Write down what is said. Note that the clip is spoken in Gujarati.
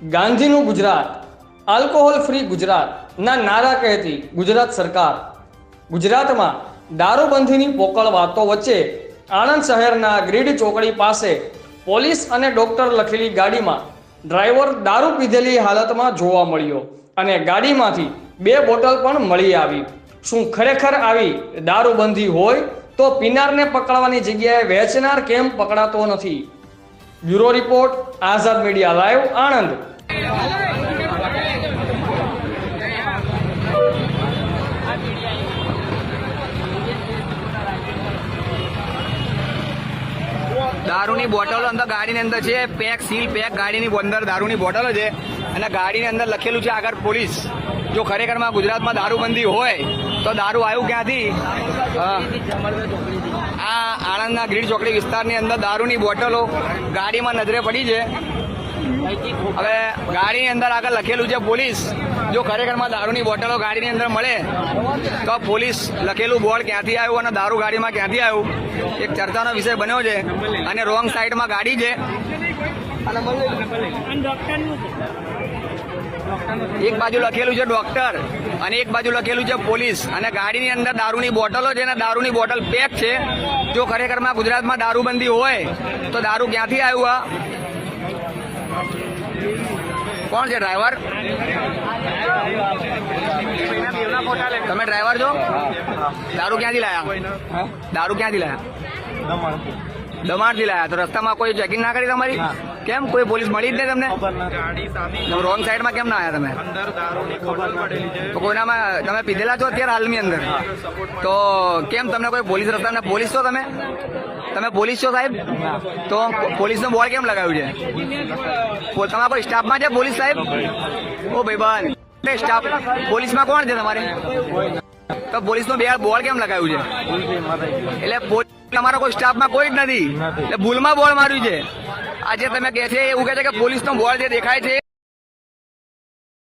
ગાંધીનું ગુજરાત, આલ્કોહોલ ફ્રી ગુજરાતના નારા કહેતી ગુજરાત સરકાર ગુજરાતમાં દારૂબંધીની પોકળ વાતો વચ્ચે આણંદ શહેરના ગ્રીડ ચોકડી પાસે પોલીસ અને ડોક્ટર લખેલી ગાડીમાં ડ્રાઈવર દારૂ પીધેલી હાલતમાં જોવા મળ્યો અને ગાડીમાંથી 2 બોટલ પણ મળી આવી। શું ખરેખર આવી દારૂબંધી હોય તો પીનારને પકડવાની જગ્યાએ વેચનાર કેમ પકડાતો નથી? બ્યુરો રિપોર્ટ, આઝાદ મીડિયા લાઈવ, આણંદ। દારૂની બોટલો અંદર ગાડીની અંદર છે, પેક સીલ પેક ગાડીની અંદર દારૂની બોટલો છે અને ગાડીની અંદર લખેલું છે આગળ પોલીસ। જો ખરેખરમાં ગુજરાતમાં દારૂબંધી હોય તો દારૂ આવ્યું ક્યાંથી? આ આણંદના ગ્રીડ ચોકડી વિસ્તારની અંદર દારૂની બોટલો ગાડીમાં નજરે પડી છે। હવે ગાડીની અંદર આગળ લખેલું છે પોલીસ। જો ખરેખરમાં દારૂની બોટલો ગાડીની અંદર મળે તો પોલીસ લખેલું બોર્ડ ક્યાંથી આવ્યું અને દારૂ ગાડીમાં ક્યાંથી આવ્યું એક ચર્ચાનો વિષય બન્યો છે। અને રોંગ સાઈડમાં ગાડી છે, એક બાજુ લખેલું છે ડોક્ટર અને એક બાજુ લખેલું છે પોલીસ અને ગાડીની અંદર દારૂની બોટલો છે અને દારૂની બોટલ પેક છે। જો ખરેખરમાં ગુજરાતમાં દારૂબંધી હોય તો દારૂ ક્યાંથી આવ્યું? કોણ છે ડ્રાઈવર? તમે ડ્રાઈવર છો? દારૂ ક્યાંથી લાયા? દારૂ ક્યાંથી લાયા? દમણથી લાયા। તો રસ્તામાં કોઈ ચેકિંગ ના કરી તમારી? કેમ કોઈ પોલીસ મળી જ નહીં તમને? રોંગ સાઈડમાં કેમ ના આવ્યા તમે? તો કોઈનામાં તમે પીધેલા છો અત્યારે હાલની અંદર? તો કેમ તમને કોઈ પોલીસ રસ્તા? પોલીસ છો તમે? તમે પોલીસ છો સાહેબ? તો પોલીસનો બોર્ડ કેમ લગાવ્યું છે? તમારા કોઈ સ્ટાફમાં છે પોલીસ સાહેબ? ઓ ભાઈ બન સ્ટાફ પોલીસમાં કોણ છે તમારે? તો પોલીસનો બોર્ડ કેમ લગાવ્યું છે? એટલે તમારા કોઈ સ્ટાફમાં કોઈ જ નથી એટલે ભૂલમાં બોર્ડ માર્યું છે। આજે તમે કહે છે એવું કહે છે કે પોલીસનો બોર્ડ જે દેખાય છે